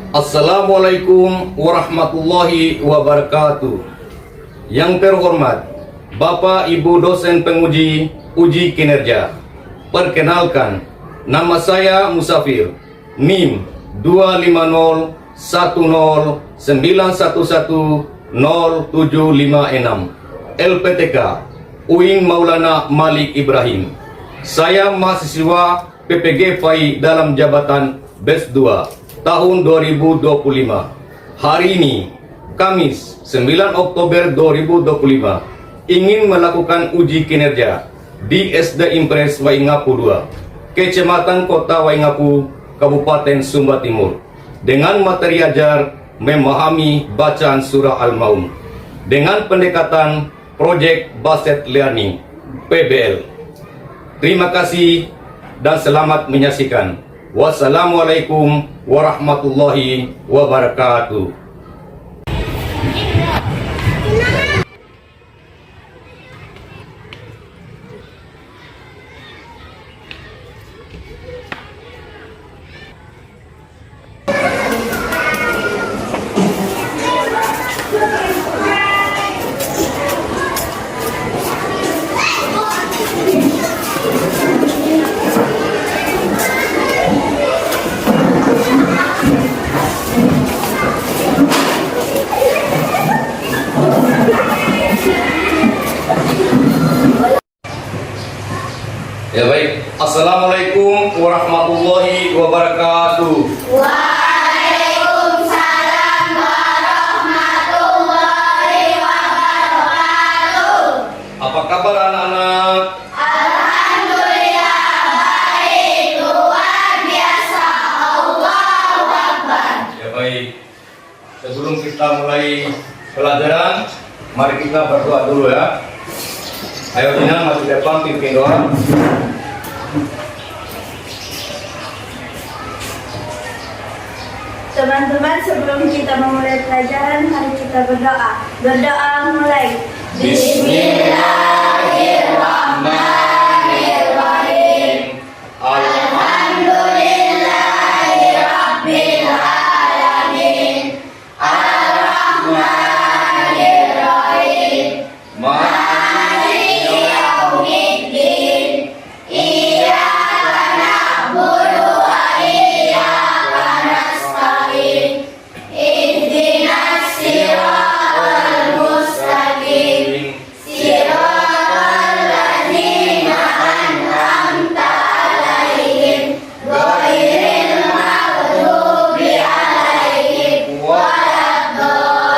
Assalamualaikum warahmatullahi wabarakatuh. Yang terhormat Bapak Ibu dosen penguji uji kinerja. Perkenalkan, nama saya Musafir, NIM 25010911076, LPTK UIN Maulana Malik Ibrahim. Saya mahasiswa PPG FAI dalam jabatan BES 2 tahun 2025. Hari ini, Kamis 9 Oktober 2025, ingin melakukan uji kinerja di SD Impres Waingapu 2, Kecamatan Kota Waingapu, Kabupaten Sumba Timur, dengan materi ajar memahami bacaan surah Al-Maun dengan pendekatan Project Based Learning (PBL). Terima kasih dan selamat menyaksikan. Wassalamualaikum warahmatullahi wabarakatuh. Ya baik, Assalamualaikum warahmatullahi wabarakatuh. Waalaikumsalam warahmatullahi wabarakatuh. Apa kabar anak-anak? Alhamdulillah baik, luar biasa. Allahu Akbar. Ya baik, sebelum kita mulai pelajaran, mari kita berdoa dulu ya. Ayo Dina, maju depan, pimpin doa. Teman-teman, sebelum kita memulai pelajaran, mari kita berdoa. Berdoa mulai. Bismillahirrahmanirrahim. Alhamdulillahirabbil alamin. Arrahmanirrahim. Maliki yaumiddin. Iyyaka na'budu wa iyyaka nasta'in. Ihdinas siratal mustaqim. Siratal ladzina an'amta 'alaihim ghairil maghdubi 'alaihim waladdallin.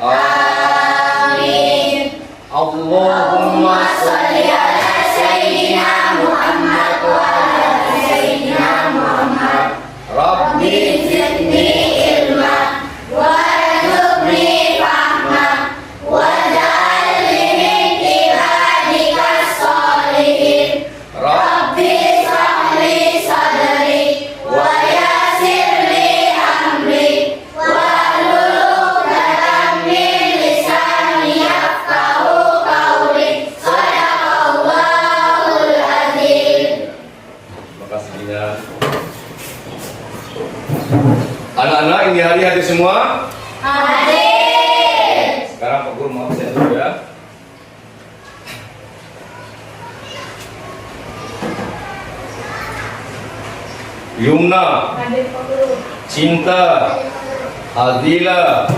Amin. Allahumma Shalli ala sayyidina Muhammad wa ala sayyidina Muhammad. Rabbi zidni ilma warzuqni fahma waj'alni min ibadikas sholihin. Rabbi shrah li sadri wa yassir li amri wahlul 'uqdatam min lisani yafqahu qawli. Shadaqallahul azim. Terima kasih Dina. Anak-anak, ini hari-hari semua. Hadir. Sekarang Pak Guru mau absen dulu ya. Yumna, Hadir Pak Guru. Cinta, Adila,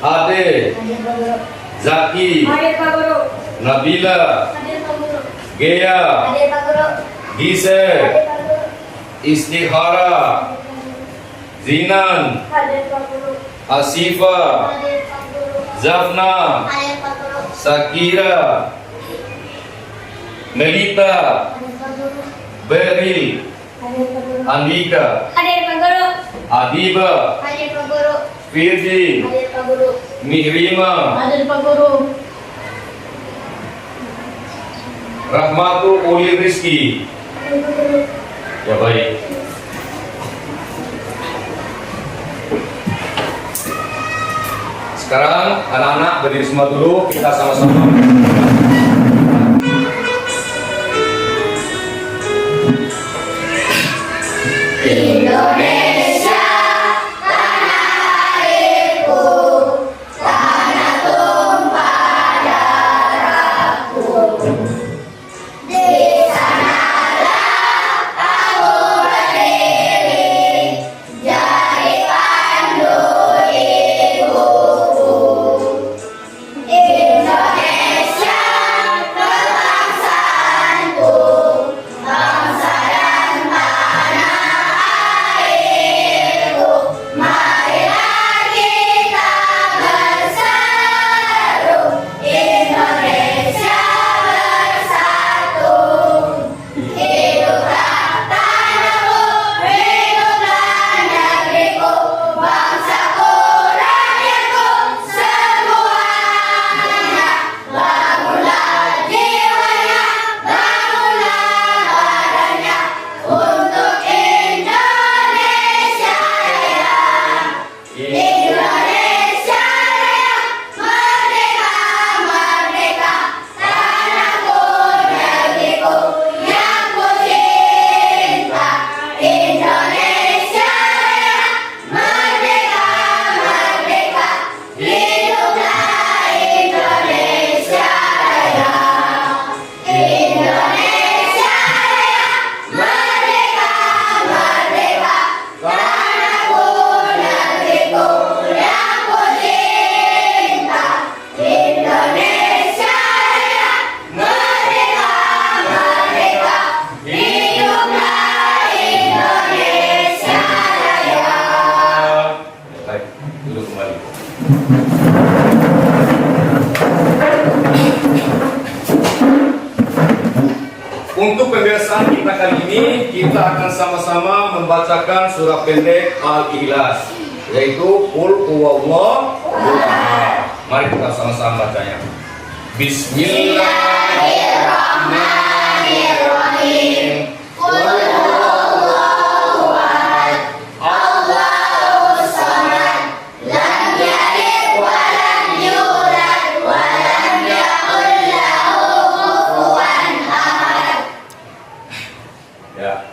Ade, Hadir Pak Guru. Zaki, Hadir Pak Guru. Nabila, Hadir Pak Guru. Gea, Hadir Pak Guru. Gisel, Hadir Pak Guru. Istihara, Zinan, Hadir Pak Guru. Asifa, Hadir Pak Guru. Zafna, Hadir Pak Guru. Sakira, Melita, Hadir Pak Guru. Beril, Hadir Pak Guru. Andika, Hadir Pak Guru. Adiba, Hadir Pak Guru. Firdi, Hadir Pak Guru. Mihrima, Hadir Pak Guru. Rahmatu Uli Rizki. Hadir Pak Guru. Ya baik. Sekarang anak-anak berdiri semua dulu, kita sama-sama. Indonesia Untuk pembiasaan kita kali ini, kita akan sama-sama membacakan surah pendek Al-Ikhlas, yaitu Qul huwallahu ahad. Mari kita sama-sama bacanya. Bismillahirrahmanirrahim. Qul huwallahu ahad. Allahus samad. Lam yalid wa lam yulad wa lam yakul lahu kufuwan ahad. Ya.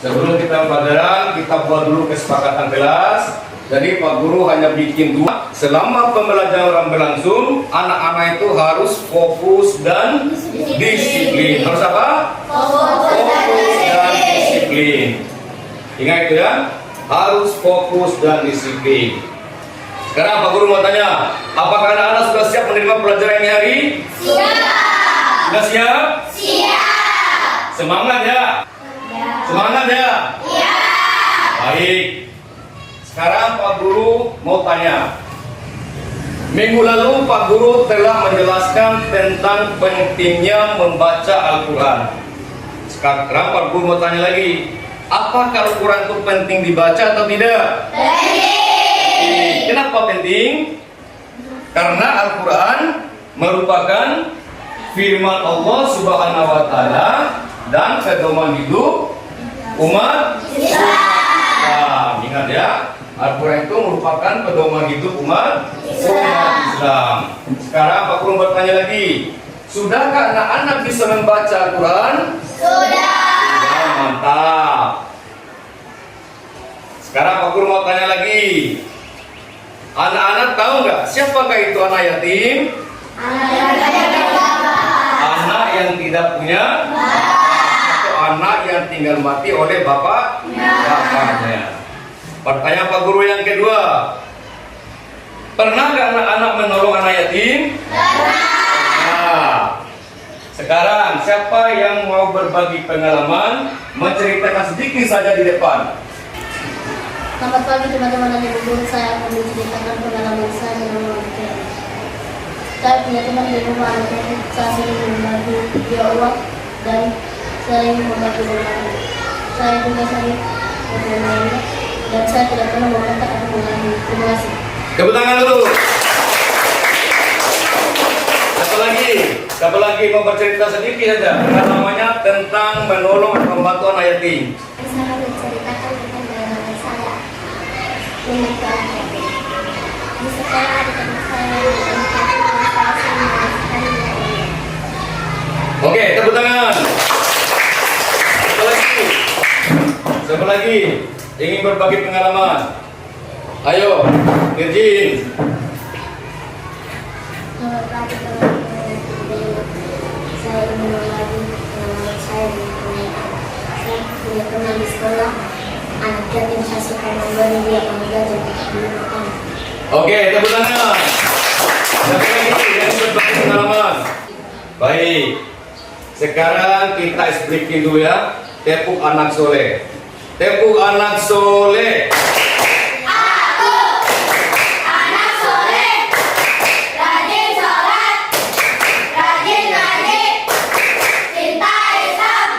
Sebelum kita pelajaran, kita buat dulu kesepakatan kelas. Jadi Pak Guru hanya bikin dua. Selama pembelajaran berlangsung, anak-anak itu harus fokus dan disiplin. Harus apa? Fokus dan Disiplin. Ingat itu ya, harus fokus dan disiplin. Sekarang Pak Guru mau tanya, apakah anak-anak sudah siap menerima pelajaran ini hari? Siap. Sudah siap? Siap. Semangat ya? Semangat ya? Ya. Baik. Sekarang Pak Guru mau tanya. Minggu lalu Pak Guru telah menjelaskan tentang pentingnya membaca Al-Quran. Sekarang Pak Guru mau tanya lagi, apakah Al-Quran itu penting dibaca atau tidak? Penting. Kenapa penting? Karena Al-Quran merupakan firman Allah Subhanahu wa Ta'ala dan pedoman hidup umat Islam. Ingat ya, Al-Quran itu merupakan pedoman hidup umat Islam. Sekarang Pak Guru bertanya lagi, sudahkah anak-anak bisa membaca Al-Quran? Sudah. Ya, mantap. Sekarang Pak Guru mau tanya lagi, anak-anak tahu nggak siapakah itu anak yatim? Anak yang tidak punya atau anak yang tinggal mati oleh bapaknya. Pertanyaan Pak Guru yang kedua, pernahkah anak-anak menolong anak yatim? Pernah. Sekarang siapa yang mau berbagi pengalaman, menceritakan sedikit saja di depan? Selamat pagi teman-teman dan ibu guru, saya akan menceritakan pengalaman saya dengan membaca. Saya punya teman di rumah, anaknya saya sering membagi dia uang dan sering membagi berbagi. Saya juga sering bermain dan saya tidak pernah membentak atau mengalami. Terima kasih. Tepuk tangan dulu. Siapa lagi mau bercerita sedikit saja pengalamannya tentang menolong atau membantu anak yatim? Saya menceritakan tentang pengalaman saya membantu anak yatim. Di sekolah ada teman saya yang saya sering menjelaskan dia. Oke, tepuk tangan. Siapa lagi ingin berbagi pengalaman? Ayo, Virgin. Selamat pagi teman-teman. Saya ingin berbagi pengalaman saya di sekolah. Saya punya teman di sekolah, anak yatim, saya suka memberi dia uang jajan untuk beli makan. Oke, tepuk tangan. Siapa lagi yang berbagi pengalaman? Baik. Sekarang kita explikin dulu ya. Tepuk anak soleh. Tepuk anak soleh. Aku anak soleh, rajin sholat, rajin ngaji, cinta Islam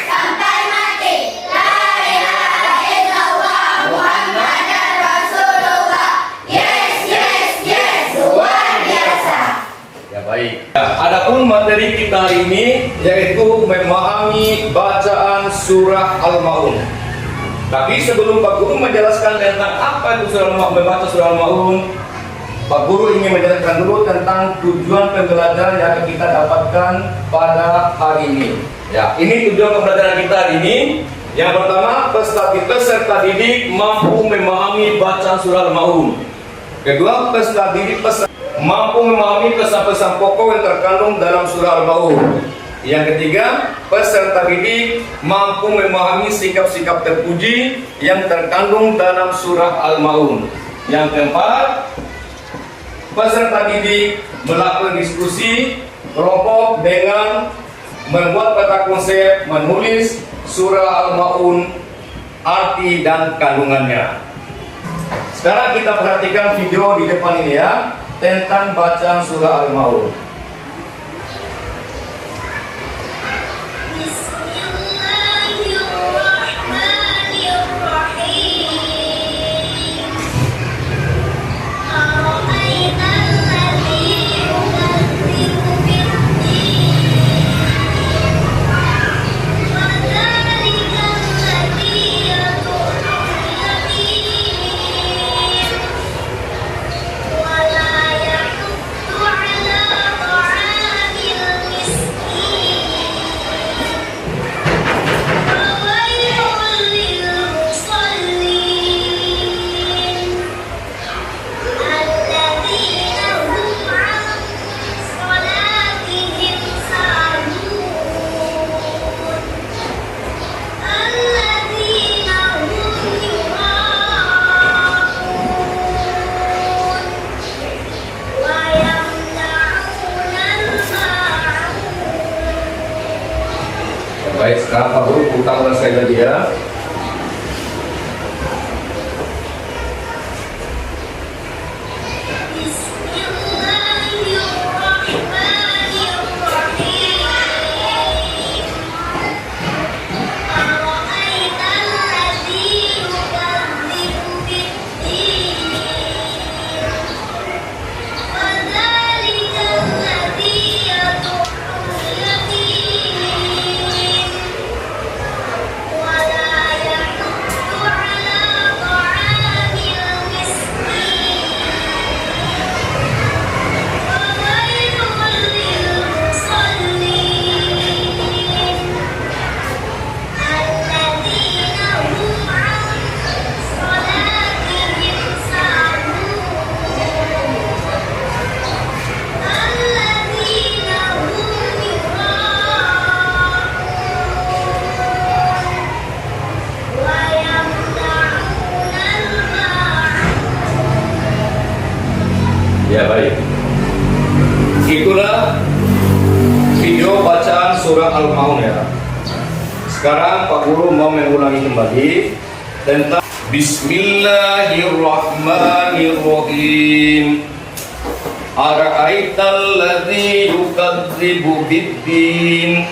sampai mati. La ilaha illallah Muhammadar Rasulullah. Yes, yes, yes, luar biasa. Ya baik. Adapun materi kita hari ini yaitu memahami bacaan surah Al-Maun. Tapi sebelum Pak Guru menjelaskan tentang apa itu surah Al-Maun, membaca surah Al-Maun, Pak Guru ingin menjelaskan dulu tentang tujuan pembelajaran yang akan kita dapatkan pada hari ini. Ya, ini tujuan pembelajaran kita hari ini. Yang pertama, peserta didik mampu memahami bacaan surah Al-Maun. Kedua, peserta didik mampu memahami pesan-pesan pokok yang terkandung dalam surah Al-Maun. Yang ketiga, peserta didik mampu memahami sikap-sikap terpuji yang terkandung dalam surah Al-Maun. Yang keempat, peserta didik melakukan diskusi kelompok dengan membuat peta konsep, menulis surah Al-Maun, arti dan kandungannya. Sekarang kita perhatikan video di depan ini ya, tentang bacaan surah Al-Maun. Baik, sekarang Pak Guru utang ulang sekali lagi ya. Ya baik. Itulah video bacaan surah Al-Maun ya. Sekarang Pak Guru mau mengulangi kembali tentang Bismillahirrahmanirrahim. Ara'aital ladzi yukadzibu biddin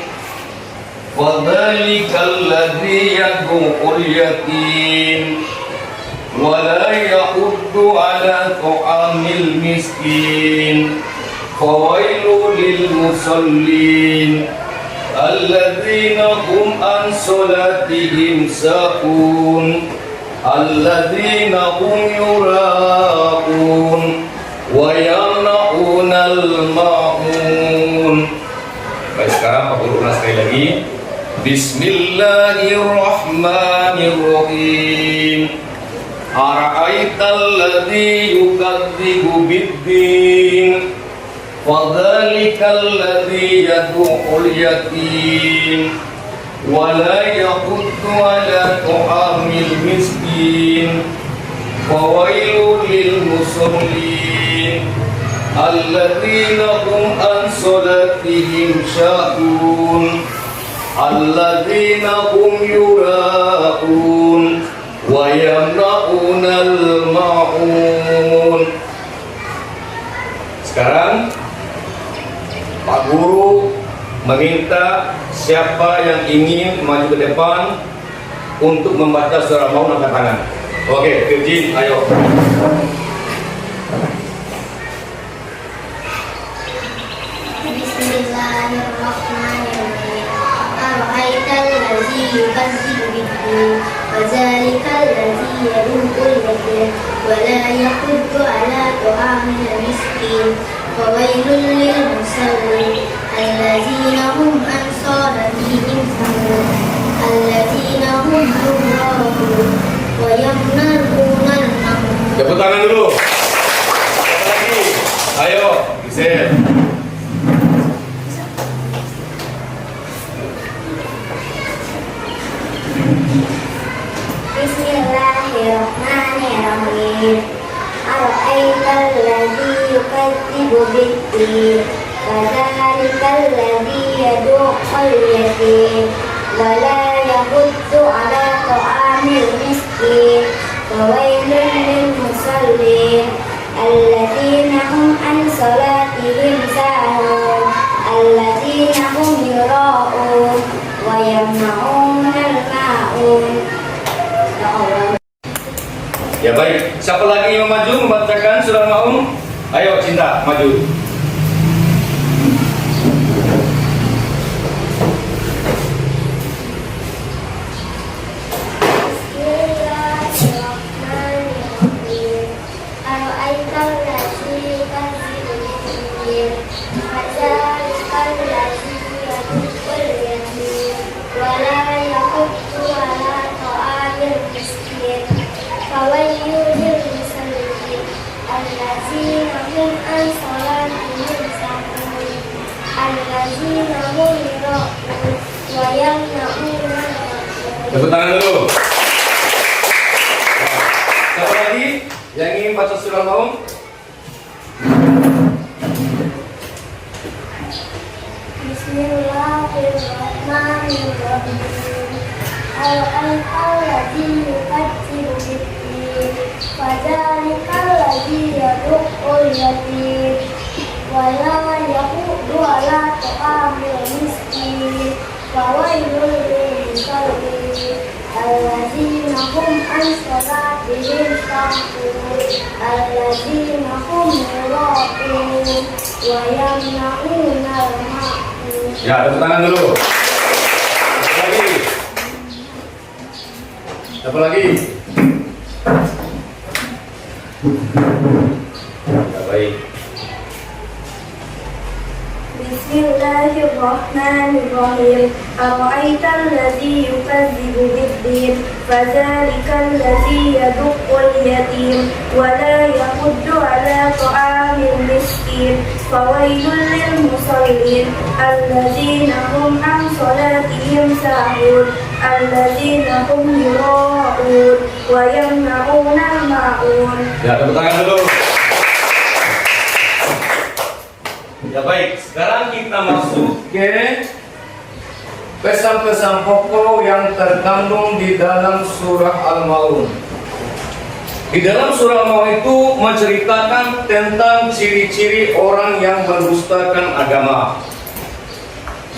Fadhalikal ladzi yad'ul yatim ولا يحض على طعام المسكين فويل للمصلين الذين هم عن صلاتهم ساهون الذين هم يراءون ويمنعون الماعون. Baik, sekarang Pak Guru ulang sekali lagi. Bismillahirrahmanirrahim. Ara'aital ladzi yukadzibu biddin Fadhalikal ladzi yad'ul yatim wa la yahuddu ala ta'amil miskin Fawailul lil musallin alladzina hum an salatihim sahun alladzina hum yura'un wa yamna'unal ma'un. Sekarang Pak Guru meminta siapa yang ingin maju ke depan untuk membaca surah Maun angkat tangan. Oke, Firjin, ayo. Bismillahirrahmanirrahim. Ara'aital ladzi yukadzibu biddin وذلك الذي يدعو اليتيم ولا يحض على طعام المسكين فويل للمصلين الذين هم عن صلاتهم ساهون الذين هم يراءون ويمنعون الماعون. Tepuk tangan dulu. Lagi. Ayo, geser. Bismillahirrahmanirrahim. Ara'aital ladzi yukadzibu biddin Fadhalikal ladzi yad'ul yatim wa la yahuddu ala ta'amil miskin Fawailul lil صلاتهم ساهون الذين هم يراءون ويمنعون الماعون. Ya baik, siapa lagi yang maju membacakan surah Al-Maun? Ayo Cinta, maju. Bismillahirrahmanirrahim. Ara'aital ladzi yukadzibu bid-din, fadzalikal ladzi yadu'ul yatim, wa la yahuddu 'ala ta'amil miskin. Fawailul lil musallin allazina hum an salatihim sahun allazina hum yura'un wa yamna'una al-ma'un. Tepuk tangan dulu. Siapa lagi yang ingin baca surah Al-Maun? Bismillahirrahmanirrahim. Al-anfal ladzi yukadzibu bid-din, fadzalikal ladzi yadu'ul yatim, wa la yahuddu 'ala ta'amil miskin. Fawailul lil musallin allazina hum an salatihim sahun allazina hum yura'un wa yamna'una al-ma'un. Ya, tepuk tangan dulu. Siapa lagi? Siapa lagi? Ya, baik. Bismillahirrahmanirrahim. Ara'aital ladzi yukadzibu bid-din, fadzalikal ladzi yadu'ul yatim, wa la yahuddu 'ala ta'amil miskin. Fawailul lil musallin allazina hum an salatihim sahun allazina hum yura'un wa yamna'una al-ma'un. Ya, tepuk tangan dulu. Ya baik, sekarang kita masuk ke pesan-pesan pokok yang terkandung di dalam surah Al-Maun. Di dalam surah Al-Maun itu menceritakan tentang ciri-ciri orang yang mendustakan agama.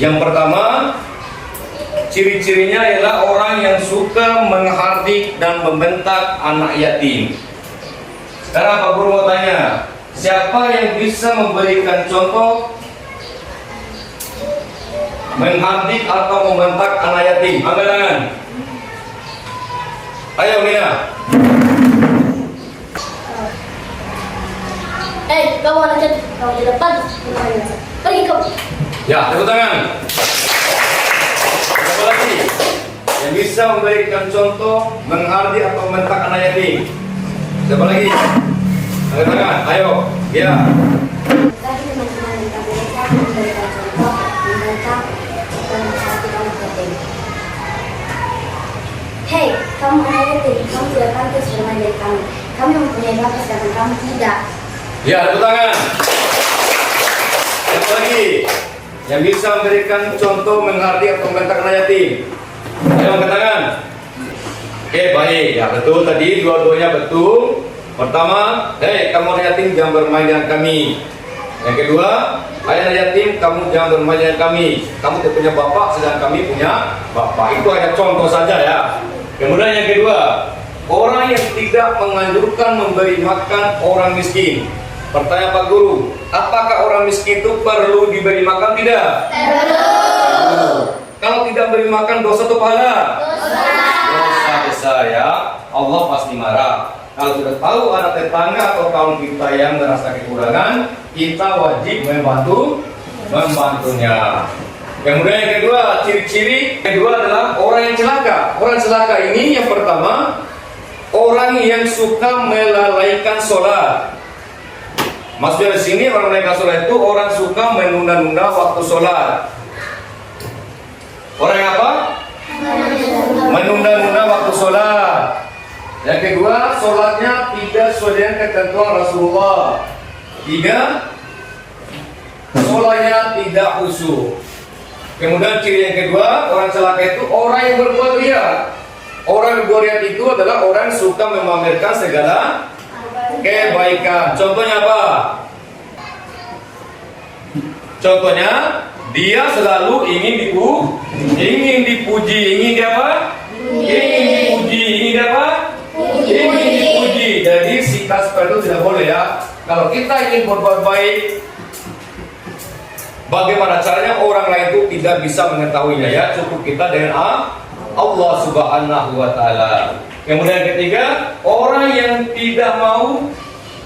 Yang pertama, ciri-cirinya ialah orang yang suka menghardik dan membentak anak yatim. Sekarang Pak Guru mau tanya, siapa yang bisa memberikan contoh menghardik atau membentak anak yatim? Angkat tangan. Ayo Mina. Kamu anak cantik, kamu di depan. Pergi kamu. Ya, tepuk tangan. Siapa lagi yang bisa memberikan contoh menghardik atau membentak anak yatim? Siapa lagi? Angkat tangan. Ayo. Ya. Bagi teman-teman yang kami lihat memberikan contoh membentak dan menghati anak yatim. Hei, kamu anak yatim, kamu tidak pantas bermain dari kami. Kami mempunyai bapak sedangkan kamu tidak. Ya, tepuk tangan. Siapa lagi yang bisa memberikan contoh menghardik atau membentak anak yatim? Ayo angkat tangan. Oke, baik. Ya, betul tadi dua-duanya betul. Pertama, hei kamu anak yatim jangan bermain dengan kami. Yang kedua, hai anak yatim kamu jangan bermain dengan kami. Kamu tidak punya bapak sedang kami punya bapak. Itu hanya contoh saja ya. Kemudian yang kedua, orang yang tidak menganjurkan memberi makan orang miskin. Pertanyaan Pak Guru, apakah orang miskin itu perlu diberi makan tidak? Perlu. Kalau tidak beri makan dosa atau pahala? Dosa besar ya. Allah pasti marah. Kalau sudah tahu anak tetangga atau kaum kita yang merasa kekurangan, kita wajib membantunya. Kemudian yang kedua, ciri-ciri kedua adalah orang yang celaka. Orang celaka ini yang pertama, orang yang suka melalaikan sholat. Maksudnya di sini orang melalaikan sholat itu orang suka menunda-nunda waktu sholat. Orang yang apa? Menunda-nunda waktu sholat. Yang kedua, sholatnya tidak sesuai dengan ketentuan Rasulullah. Tiga, sholatnya tidak khusyuk. Kemudian ciri yang kedua, orang celaka itu orang yang berbuat riya. Orang yang berbuat riya itu adalah orang yang suka memamerkan segala kebaikan. Contohnya apa? Contohnya, dia selalu ingin dipuji, ingin dia apa? Ingin dipuji, ingin dia apa? Ingin dipuji. Jadi sikap seperti itu tidak boleh ya. Kalau kita ingin berbuat baik, bagaimana caranya orang lain itu tidak bisa mengetahuinya ya? Cukup kita dengan Allah Subhanahu wa taala. Kemudian ketiga, orang yang tidak mau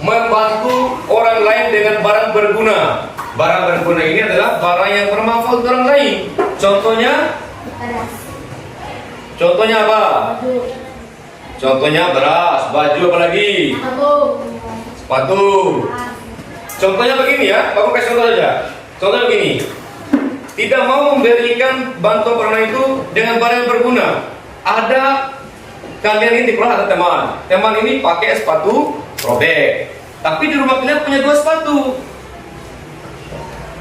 membantu orang lain dengan barang berguna. Barang berguna ini adalah barang yang bermanfaat untuk orang lain. Contohnya apa? Contohnya beras, baju, apa lagi? Sepatu. Contohnya begini ya, aku kasih contoh saja. Contohnya begini. Tidak mau memberikan bantuan orang lain itu dengan barang yang berguna. Ada kalian ini di kelas ada teman ini pakai sepatu robek, tapi di rumah kalian punya 2 sepatu,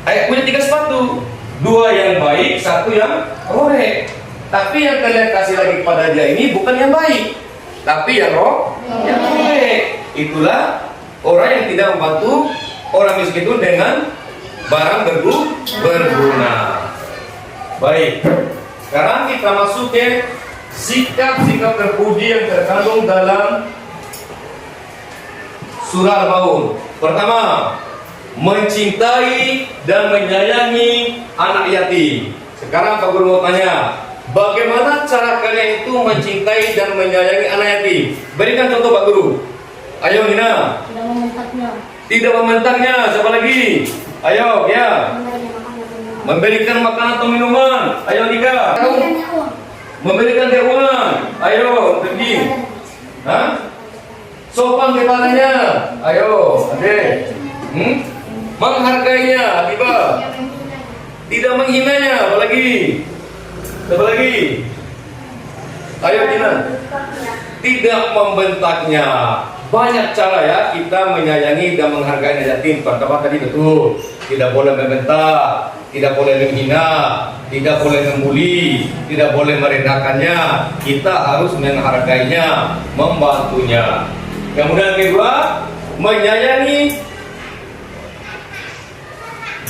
punya 3 sepatu, 2 yang baik, 1 yang robek. Tapi yang kalian kasih lagi kepada dia ini bukan yang baik, tapi yang robek. Itulah orang yang tidak membantu orang miskin itu dengan barang berguna. Baik, sekarang kita masuk ke sikap-sikap terpuji yang terkandung dalam surah Al-Maun. Pertama, mencintai dan menyayangi anak yatim. Sekarang Pak Guru mau tanya, bagaimana cara kalian itu mencintai dan menyayangi anak yatim? Berikan contoh Pak Guru. Ayo Nina. Tidak mementaknya. Tidak mementaknya. Siapa lagi? Ayo ya. Memberikan makanan atau minuman. Ayo Nika. Memberikan dia uang. Ayo pergi. Hah? Sopan kepadanya. Ayo adek. Menghargainya. Tiba. Tidak menghinanya. Apa lagi? Apa lagi? Ayo Dina. Tidak membentaknya. Banyak cara ya kita menyayangi dan menghargai anak yatim. Pertama tadi betul, tidak boleh membentak, tidak boleh menghina, tidak boleh membuli, tidak boleh merendahkannya. Kita harus menghargainya, membantunya. Kemudian kedua, menyayangi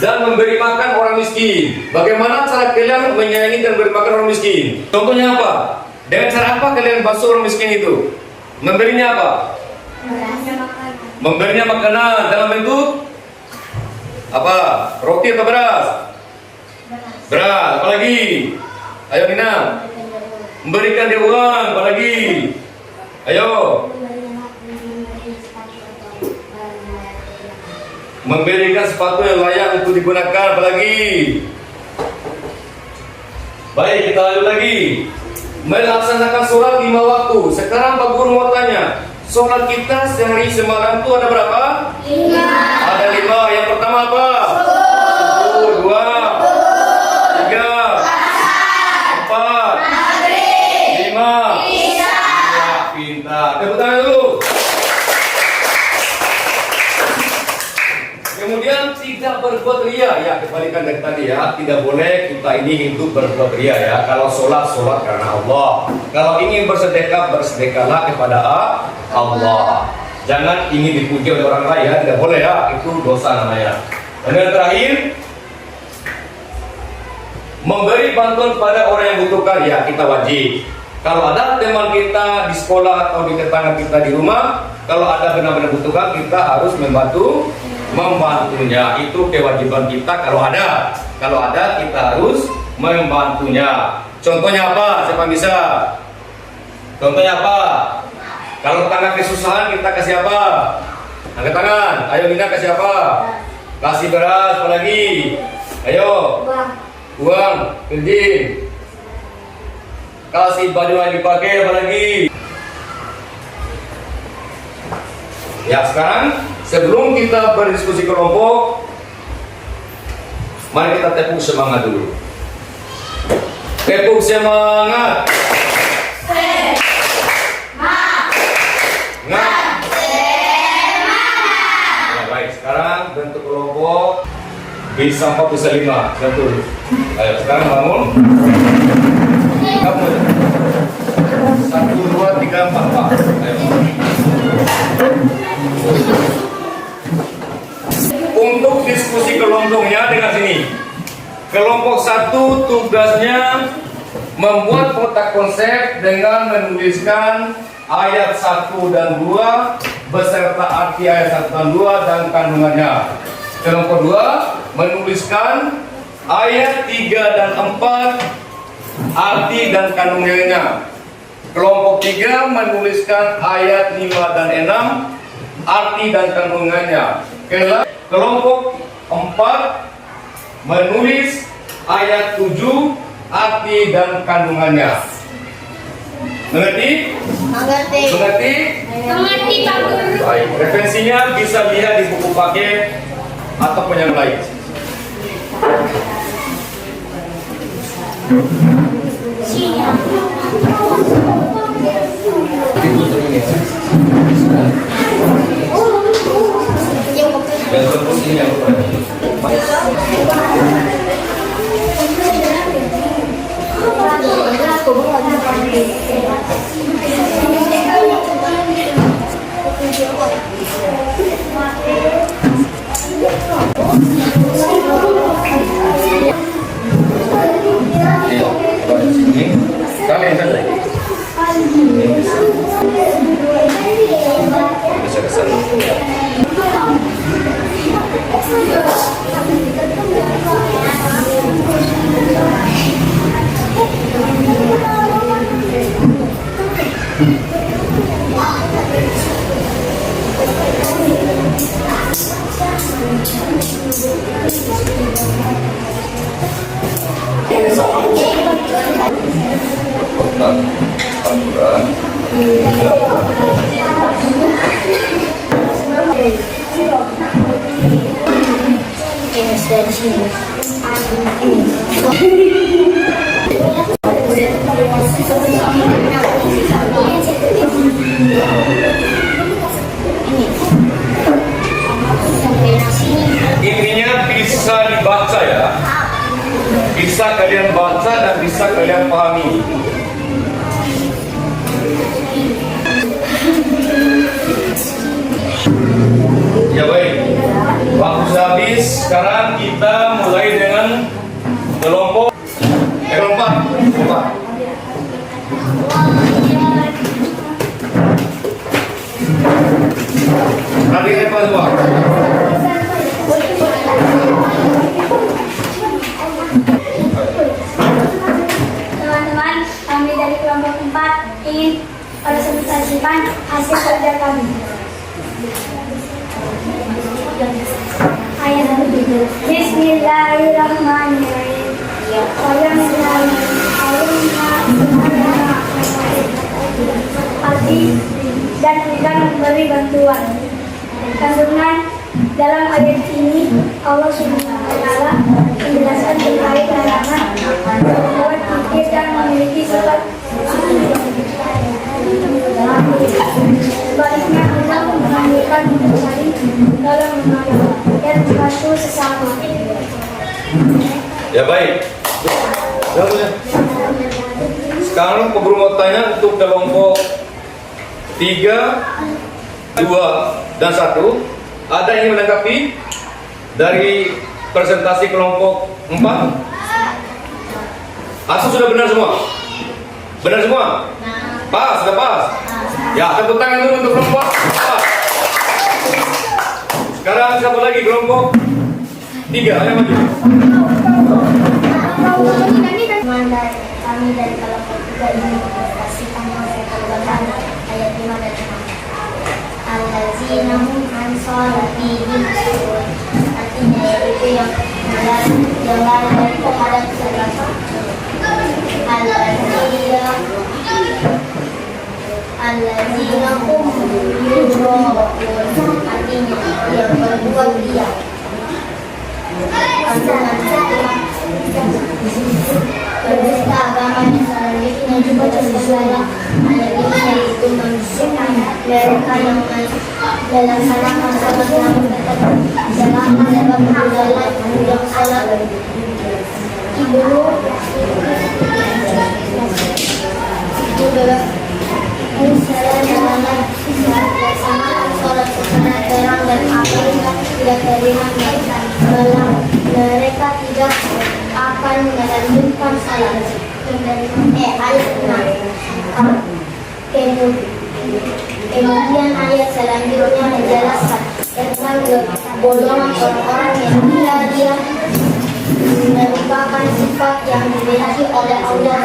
dan memberi makan orang miskin. Bagaimana cara kalian menyayangi dan memberi makan orang miskin? Contohnya apa? Dengan cara apa kalian bantu orang miskin itu? Memberinya apa? Memberinya makanan dalam bentuk apa? Roti atau beras? Beras. Apa lagi? Ayo Nina. Memberikan dia uang. Apa lagi? Ayo. Memberikan sepatu yang layak untuk digunakan. Apa lagi? Baik, kita lanjut lagi. Melaksanakan sholat 5 waktu. Sekarang Pak Guru mau tanya, sholat kita sehari semalam itu ada berapa? 5. Ada 5. Yang pertama apa? 2, 3, 4, 5. Ya, pintar. Tepuk tangan dulu. Kemudian tidak berbuat ria, ya kebalikan dari tadi ya. Tidak boleh kita ini hidup berbuat ria ya. Kalau sholat karena Allah. Kalau ingin bersedekah, bersedekahlah kepada Allah. Jangan ingin dipuji oleh orang lain ya. Tidak boleh ya. Itu dosa namanya. Dan yang terakhir, memberi bantuan kepada orang yang butuhkan ya kita wajib. Kalau ada teman kita di sekolah atau di tetangga kita di rumah, kalau ada benar-benar butuhkan, kita harus membantunya. Itu kewajiban kita kalau ada kita harus membantunya. Contohnya apa? Siapa bisa? Contohnya apa? Kalau tetangga kesusahan kita kasih apa? Angkat tangan. Ayo Nina kasih apa? Kasih beras. Apa lagi? Ayo. Uang. Kerjin. Kasih baju yang dipakai. Apa lagi? Ya sekarang sebelum kita berdiskusi kelompok, mari kita tepuk semangat dulu. Tepuk semangat. Semangat. Ya, baik, sekarang bentuk kelompok bisa 4 bisa 5. Betul. Ayo sekarang bangun. Kamu 1, 2, 3, 4, Pak. Ayo. Untuk diskusi kelompoknya dengan sini. membuat kotak konsep dengan menuliskan ayat 1 dan 2 beserta arti ayat 1 dan 2 dan kandungannya. Kelompok 2 menuliskan ayat 3 dan 4 arti dan kandungannya. Kelompok 3 menuliskan ayat 5 dan 6 arti dan kandungannya. Kelompok 4 menulis ayat 7 arti dan kandungannya. Mengerti? Mengerti. Mengerti? Mengerti, Pak Guru. Baik, referensinya bisa lihat di buku paket ataupun yang lain. Dan terus ini yang kalian saja. Bisa kesana. Intinya bisa dibaca ya, bisa kalian baca dan bisa kalian pahami. Ya baik, waktu sudah habis. Sekarang kita mulai dengan kelompok 4. Nanti lepas semua. Teman-teman, kami dari kelompok 4 ingin presentasikan hasil kerja kami. Ayat 1. Bismillahirrahmanirrahim. Arti dan enggan memberi bantuan. Kandungan dalam ayat ini Allah Subhanahu wa Ta'ala menjelaskan terkait larangan membuat pikir dan memiliki sifat sebaliknya Allah menganjurkan untuk saling dalam menolong dan membantu sesama. Ya baik. Sekarang Guru mau tanya untuk kelompok 3, 2, dan 1. Ada yang ingin menanggapi dari presentasi kelompok 4? Asal sudah benar semua? Benar semua? Pas, sudah pas? Ya, tepuk tangan dulu untuk kelompok 4. Sekarang siapa lagi kelompok 3? Ayo maju. Kami dari kelompok 3 ini mempresentasikan konsep perubahan ayat 5 dan 6. Allazina hum an sholatihim sahun. Artinya yaitu yang lari dari kepada kesalahan. Allazina hum yura'un. Artinya yang berbuat riya. Berdusta agama yang selanjutnya juga tersebelah ayat ini yaitu manusia mereka yang melaksanakan sholat namun tetap jalankan dalam berjalan yang sholat melaksanakan sholat secara terang dan apabila tidak terlihat mereka tidak akan melanjutkan salat. ayat 6. Kemudian ayat selanjutnya menjelaskan tentang kebodohan orang-orang yang bila dia merupakan sifat yang dimiliki oleh Allah.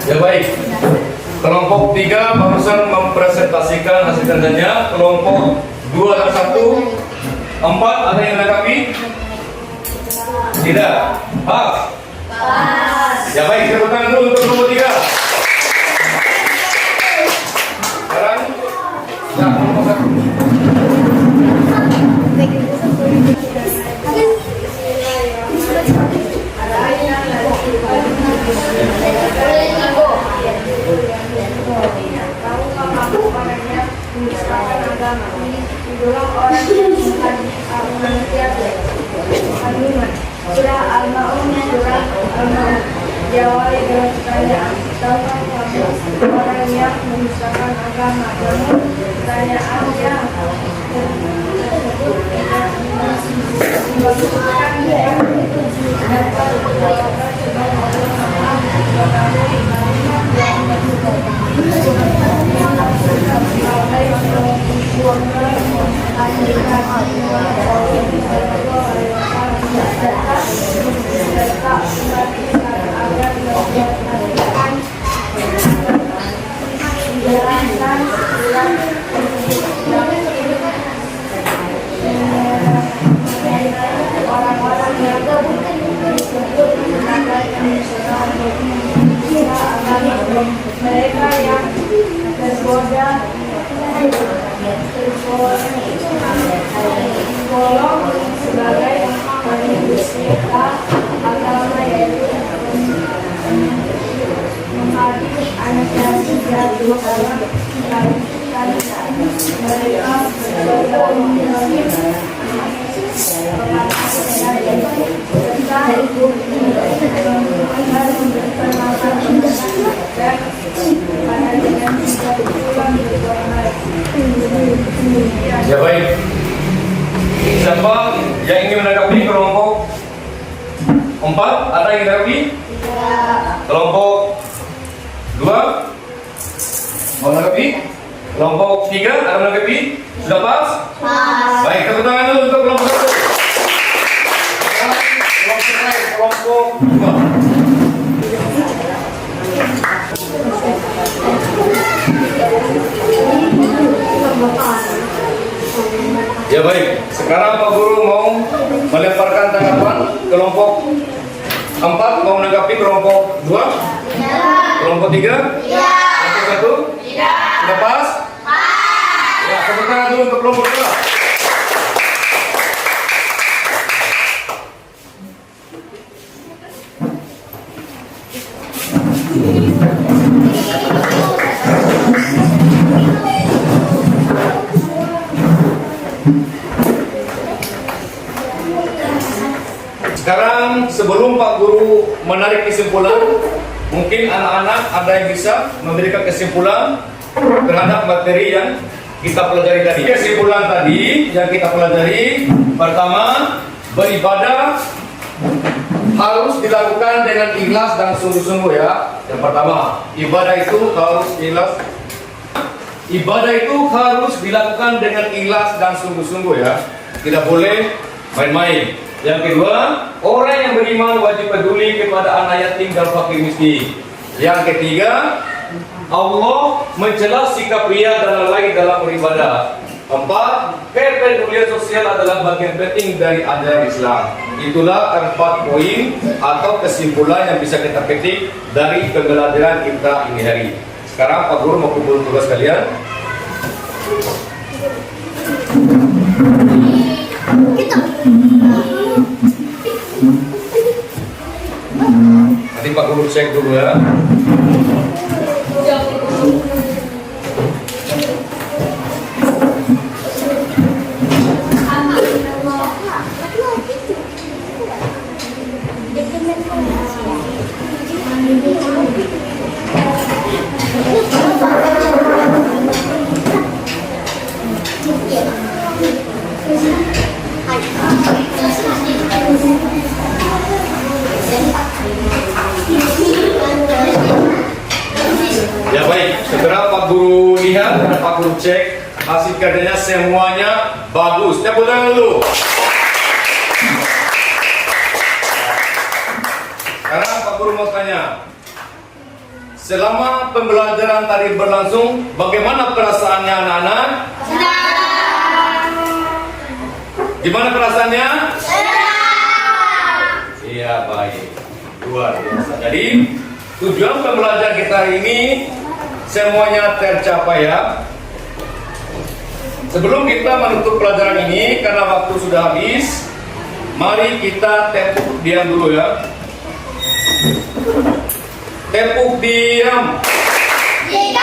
Ya baik. Kelompok 3 barusan mempresentasikan hasil kerjanya. Kelompok 2 dan 1, 4 ada yang menanggapi? Tidak. Pas. Ya baik, tepuk tangan dulu untuk kelompok 3. Sekarang ya, kelompok 1. Surah Al-Ma'un, Surah Al-Ma'un. Jawab dengan pertanyaan, tahukah kamu orang yang memisahkan agama? Namun pertanyaannya tersebut tidak dimaksudkan yang dapat dilakukan sebagai orang mengetahui kalimat yang orang-orang yang mereka yang tergoda tergolong sebagai penista agama, yaitu menghadiri anak yatim piatu dalam mereka Ya baik. Siapa yang ingin menanggapi kelompok 4? Ada yang menanggapi? Kelompok 2? Mau menanggapi? Kelompok 3 ada menanggapi? Sudah pas? Baik, tepuk tangan dulu untuk kelompok 1. Kelompok 2. Ya baik, sekarang Pak Guru mau melemparkan tanggapan kelompok 4 mau menanggapi kelompok 2? Kelompok 3? Kelompok 1? Sudah pas? Ya, tepuk tangan dulu untuk kelompok 2. Sekarang sebelum Pak Guru menarik kesimpulan, mungkin anak-anak ada yang bisa memberikan kesimpulan terhadap materi yang kita pelajari tadi. Kesimpulan tadi yang kita pelajari, pertama, beribadah harus dilakukan dengan ikhlas dan sungguh-sungguh ya. Yang pertama, ibadah itu harus ikhlas. Ibadah itu harus dilakukan dengan ikhlas dan sungguh-sungguh ya. Tidak boleh main-main. Yang kedua, orang yang beriman wajib peduli kepada anak yatim dan fakir miskin. Yang ketiga, Allah mencela sikap ria dan lalai dalam beribadah. 4, kepedulian sosial adalah bagian penting dari ajaran Islam. Itulah 4 poin atau kesimpulan yang bisa kita petik dari pembelajaran kita ini hari. Sekarang Pak Guru mau kumpul tugas kalian. Nanti Pak Guru cek dulu ya. Hai. dan Pak Guru cek hasil kerjanya semuanya bagus. Tepuk tangan dulu. Sekarang Pak Guru mau tanya, selama pembelajaran tadi berlangsung, bagaimana perasaannya anak-anak? Gimana perasaannya? Iya, baik. Luar biasa. Jadi, tujuan pembelajaran kita hari ini semuanya tercapai ya. Sebelum kita menutup pelajaran ini, karena waktu sudah habis, mari kita tepuk diam dulu ya. Tepuk diam. 3